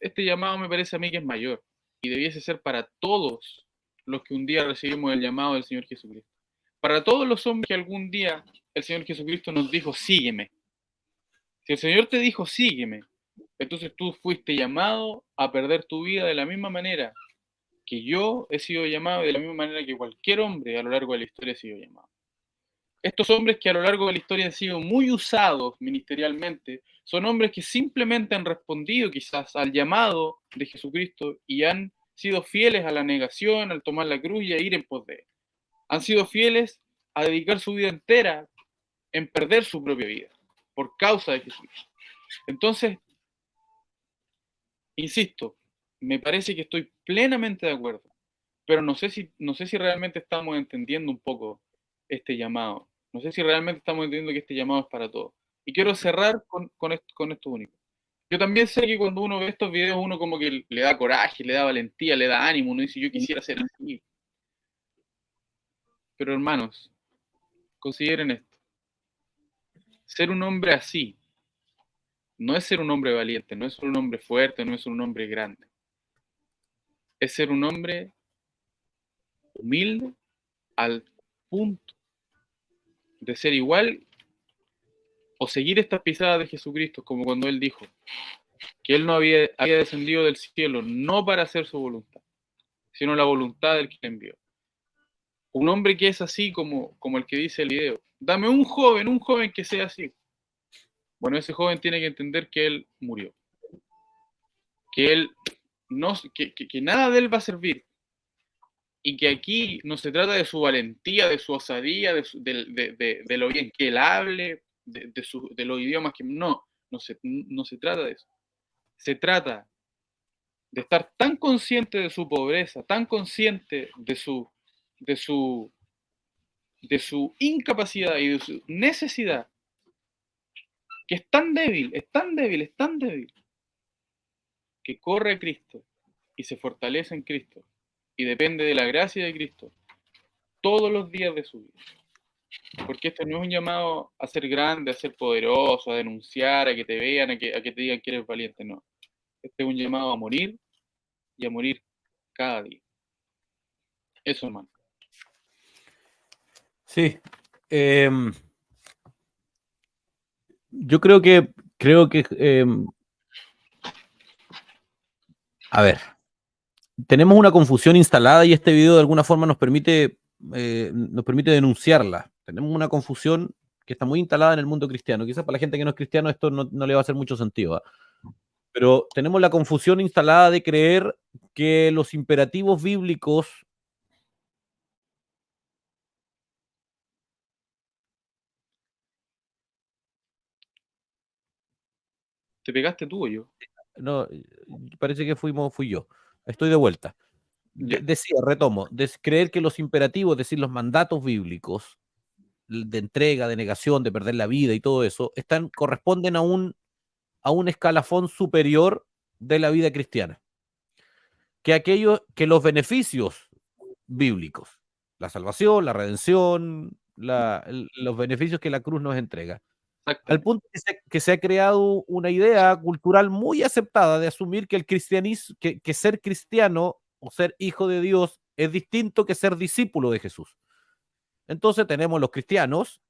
Este llamado me parece a mí que es mayor y debiese ser para todos los que un día recibimos el llamado del Señor Jesucristo. Para todos los hombres que algún día el Señor Jesucristo nos dijo, sígueme. Si el Señor te dijo, sígueme, entonces tú fuiste llamado a perder tu vida de la misma manera que yo he sido llamado, y de la misma manera que cualquier hombre a lo largo de la historia ha sido llamado. Estos hombres que a lo largo de la historia han sido muy usados ministerialmente, son hombres que simplemente han respondido quizás al llamado de Jesucristo y han sido fieles a la negación, al tomar la cruz y a ir en pos de él. Han sido fieles a dedicar su vida entera en perder su propia vida por causa de Jesús. Entonces, insisto, me parece que estoy plenamente de acuerdo, pero no sé si realmente estamos entendiendo un poco este llamado. No sé si realmente estamos entendiendo que este llamado es para todos. Y quiero cerrar con esto único. Yo también sé que cuando uno ve estos videos, uno como que le da coraje, le da valentía, le da ánimo, uno dice, yo quisiera ser así. Pero hermanos, consideren esto. Ser un hombre así no es ser un hombre valiente, no es ser un hombre fuerte, no es ser un hombre grande. Es ser un hombre humilde al punto de ser igual o seguir estas pisadas de Jesucristo, como cuando Él dijo que Él no había descendido del cielo no para hacer su voluntad, sino la voluntad del que le envió. Un hombre que es así como el que dice el video. Dame un joven que sea así. Bueno, ese joven tiene que entender que Él murió. Que Él no, que nada de Él va a servir. Y que aquí no se trata de su valentía, de su osadía, de lo bien que Él hable, de los idiomas que... No se trata de eso. Se trata de estar tan consciente de su pobreza, tan consciente de su incapacidad y de su necesidad, que es tan débil, que corre a Cristo y se fortalece en Cristo y depende de la gracia de Cristo todos los días de su vida. Porque esto no es un llamado a ser grande, a ser poderoso, a denunciar, a que te vean, a que te digan que eres valiente, no. Este es un llamado a morir y a morir cada día. Eso, hermano. Sí. Yo creo que a ver, tenemos una confusión instalada y este video de alguna forma nos permite denunciarla. Tenemos una confusión que está muy instalada en el mundo cristiano. Quizás para la gente que no es cristiano esto no le va a hacer mucho sentido, ¿eh? Pero tenemos la confusión instalada de creer que los imperativos bíblicos ¿Te pegaste tú o yo? no, parece que fui yo. Estoy de vuelta. Decía, retomo, creer que los imperativos, es decir, los mandatos bíblicos de entrega, de negación, de perder la vida y todo eso, corresponden a un escalafón superior de la vida cristiana. Que los beneficios bíblicos, la salvación, la redención, los beneficios que la cruz nos entrega. Al punto que se ha creado una idea cultural muy aceptada de asumir que el cristianismo, que ser cristiano o ser hijo de Dios es distinto que ser discípulo de Jesús. Entonces tenemos los cristianos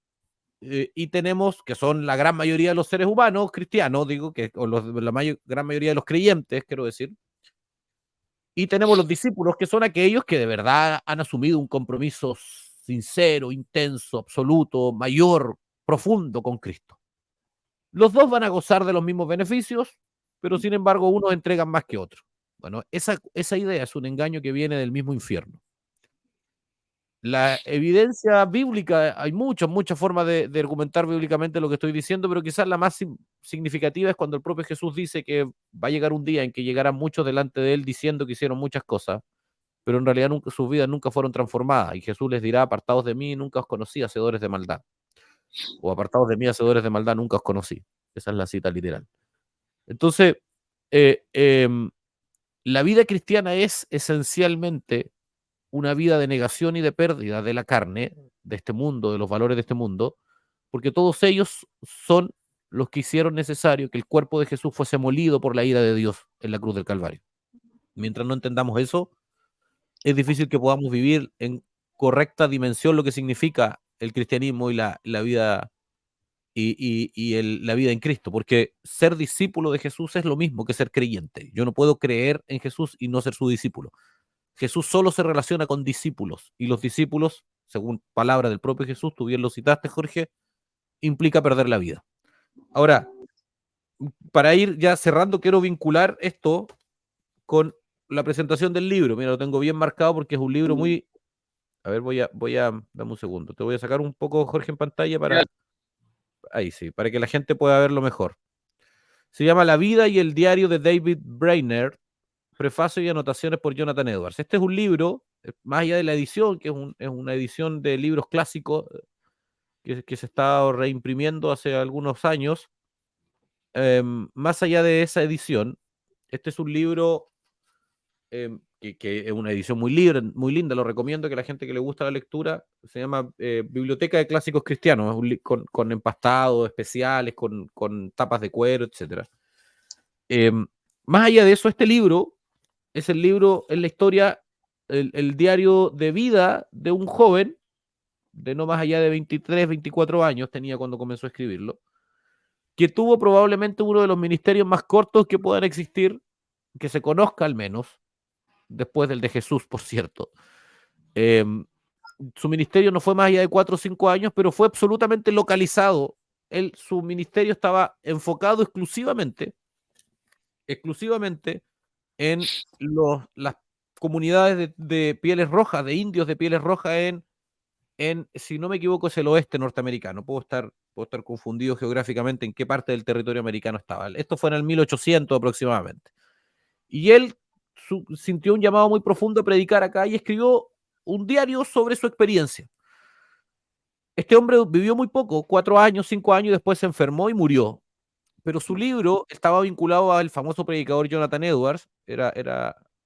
y tenemos, que son la gran mayoría de los seres humanos cristianos, digo, gran mayoría de los creyentes, quiero decir, y tenemos los discípulos, que son aquellos que de verdad han asumido un compromiso sincero, intenso, absoluto, mayor, profundo con Cristo. Los dos van a gozar de los mismos beneficios, pero sin embargo unos entregan más que otros. Bueno, esa idea es un engaño que viene del mismo infierno. La evidencia bíblica, hay muchas formas de argumentar bíblicamente lo que estoy diciendo, pero quizás la más significativa es cuando el propio Jesús dice que va a llegar un día en que llegarán muchos delante de él diciendo que hicieron muchas cosas, pero en realidad sus vidas nunca fueron transformadas. Y Jesús les dirá, apartados de mí, nunca os conocí, hacedores de maldad. O apartados de mí, hacedores de maldad, nunca os conocí. Esa es la cita literal. Entonces, la vida cristiana es esencialmente una vida de negación y de pérdida de la carne, de este mundo, de los valores de este mundo, porque todos ellos son los que hicieron necesario que el cuerpo de Jesús fuese molido por la ira de Dios en la cruz del Calvario. Mientras no entendamos eso, es difícil que podamos vivir en correcta dimensión lo que significa el cristianismo y la vida la vida en Cristo, porque ser discípulo de Jesús es lo mismo que ser creyente. Yo no puedo creer en Jesús y no ser su discípulo. Jesús solo se relaciona con discípulos, y los discípulos, según palabra del propio Jesús, tú bien lo citaste, Jorge, implica perder la vida. Ahora, para ir ya cerrando, quiero vincular esto con la presentación del libro. Mira, lo tengo bien marcado porque es un libro muy A ver, dame un segundo. Te voy a sacar un poco, Jorge, en pantalla ahí sí, para que la gente pueda verlo mejor. Se llama La vida y el diario de David Brainerd, prefacio y anotaciones por Jonathan Edwards. Este es un libro, más allá de la edición, que es una edición de libros clásicos que se está reimprimiendo hace algunos años. Más allá de esa edición, este es un libro que es una edición muy libre, muy linda, lo recomiendo que la gente que le gusta la lectura, se llama Biblioteca de Clásicos Cristianos, es con empastados especiales, con tapas de cuero, etc. Más allá de eso, este libro es la historia, el diario de vida de un joven de no más allá de 23, 24 años tenía cuando comenzó a escribirlo, que tuvo probablemente uno de los ministerios más cortos que puedan existir, que se conozca al menos, después del de Jesús, por cierto. Su ministerio no fue más allá de 4 o 5 años, pero fue absolutamente localizado. Su ministerio estaba enfocado exclusivamente en las comunidades de pieles rojas, de indios de pieles rojas si no me equivoco, es el oeste norteamericano. Puedo estar confundido geográficamente en qué parte del territorio americano estaba. Esto fue en el 1800 aproximadamente. Y él sintió un llamado muy profundo a predicar acá y escribió un diario sobre su experiencia. Este hombre vivió muy poco, 4 años, 5 años, y después se enfermó y murió. Pero su libro estaba vinculado al famoso predicador Jonathan Edwards,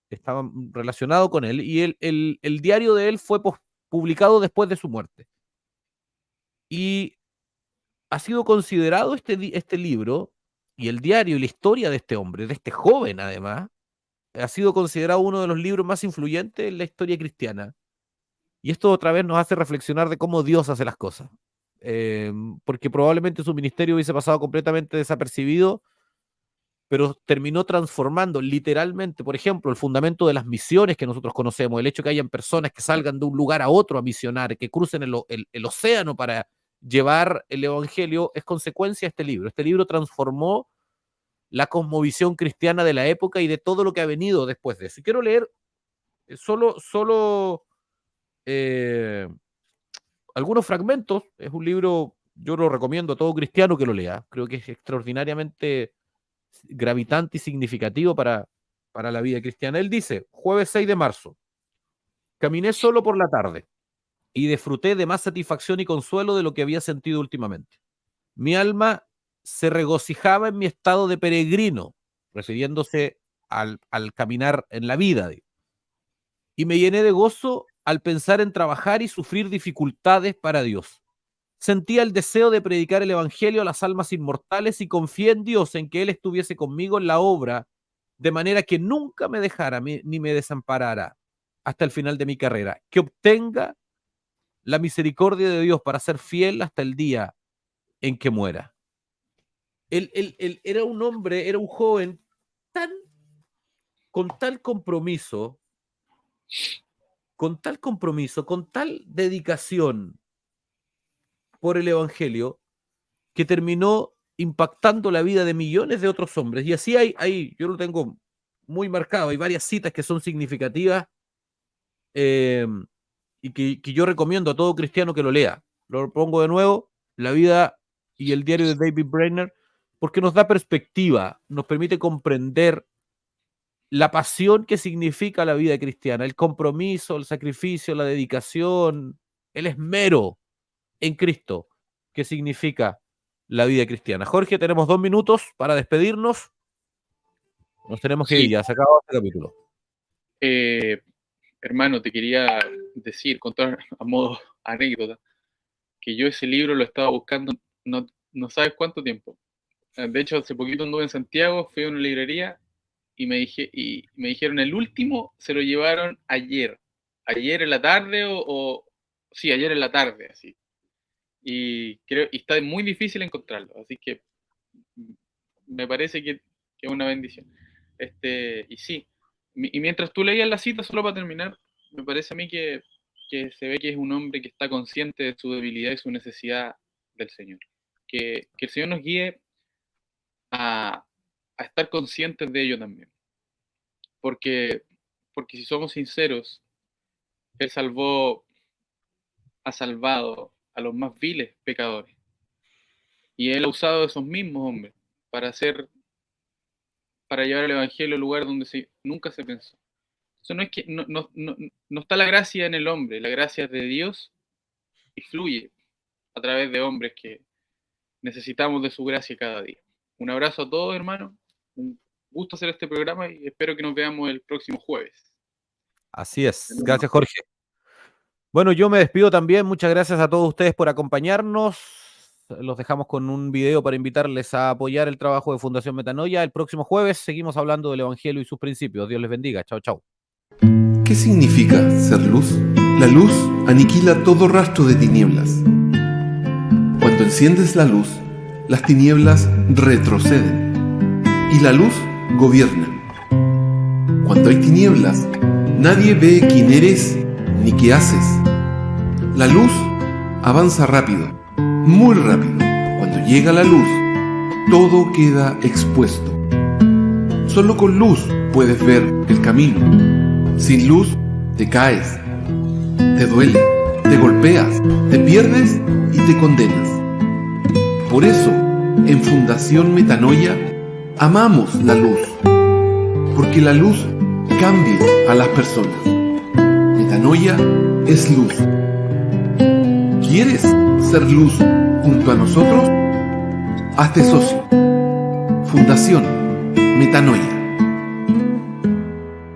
estaba relacionado con él, y el diario de él fue publicado después de su muerte. Y ha sido considerado este libro y el diario y la historia de este hombre, de este joven además, ha sido considerado uno de los libros más influyentes en la historia cristiana. Y esto otra vez nos hace reflexionar de cómo Dios hace las cosas. Porque probablemente su ministerio hubiese pasado completamente desapercibido, pero terminó transformando literalmente, por ejemplo, el fundamento de las misiones que nosotros conocemos, el hecho de que hayan personas que salgan de un lugar a otro a misionar, que crucen el océano para llevar el evangelio, es consecuencia de este libro. Este libro transformó la cosmovisión cristiana de la época y de todo lo que ha venido después de eso. Y quiero leer solo algunos fragmentos. Es un libro, yo lo recomiendo a todo cristiano que lo lea. Creo que es extraordinariamente gravitante y significativo para la vida cristiana. Él dice, jueves 6 de marzo, caminé solo por la tarde y disfruté de más satisfacción y consuelo de lo que había sentido últimamente. Mi alma se regocijaba en mi estado de peregrino, refiriéndose al caminar en la vida. Y me llené de gozo al pensar en trabajar y sufrir dificultades para Dios. Sentía el deseo de predicar el evangelio a las almas inmortales y confié en Dios en que Él estuviese conmigo en la obra, de manera que nunca me dejara ni me desamparara hasta el final de mi carrera, que obtenga la misericordia de Dios para ser fiel hasta el día en que muera. Él era un hombre, era un joven con tal compromiso, con tal dedicación por el evangelio, que terminó impactando la vida de millones de otros hombres. Y así yo lo tengo muy marcado, hay varias citas que son significativas y que yo recomiendo a todo cristiano que lo lea. Lo pongo de nuevo, La vida y el diario de David Brainerd, porque nos da perspectiva, nos permite comprender la pasión que significa la vida cristiana, el compromiso, el sacrificio, la dedicación, el esmero en Cristo, que significa la vida cristiana. Jorge, tenemos 2 minutos para despedirnos. Nos tenemos que ir, ya se acabó este capítulo. Hermano, te quería contar a modo anécdota, que yo ese libro lo estaba buscando no sabes cuánto tiempo. De hecho, hace poquito anduve en Santiago, fui a una librería y me dijeron el último se lo llevaron ayer en la tarde sí, ayer en la tarde, así. Y está muy difícil encontrarlo, así que me parece que es una bendición. Y sí, y mientras tú leías la cita, solo para terminar, me parece a mí que se ve que es un hombre que está consciente de su debilidad y su necesidad del Señor. Que el Señor nos guíe a estar conscientes de ello también. Porque si somos sinceros, Él salvó ha salvado a los más viles pecadores. Y Él ha usado a esos mismos hombres para llevar el Evangelio al lugar donde nunca se pensó. Eso no es que no está la gracia en el hombre, la gracia es de Dios y fluye a través de hombres que necesitamos de su gracia cada día. Un abrazo a todos, hermanos. Un gusto hacer este programa y espero que nos veamos el próximo jueves. Así es. Gracias, Jorge. Bueno, yo me despido también. Muchas gracias a todos ustedes por acompañarnos. Los dejamos con un video para invitarles a apoyar el trabajo de Fundación Metanoia. El próximo jueves seguimos hablando del Evangelio y sus principios. Dios les bendiga. Chao, chao. ¿Qué significa ser luz? La luz aniquila todo rastro de tinieblas. Cuando enciendes la luz, las tinieblas retroceden y la luz gobierna. Cuando hay tinieblas, nadie ve quién eres ni qué haces. La luz avanza rápido, muy rápido. Cuando llega la luz, todo queda expuesto. Solo con luz puedes ver el camino. Sin luz, te caes, te duele, te golpeas, te pierdes y te condenas. Por eso, en Fundación Metanoia, amamos la luz, porque la luz cambia a las personas. Metanoia es luz. ¿Quieres ser luz junto a nosotros? Hazte socio. Fundación Metanoia.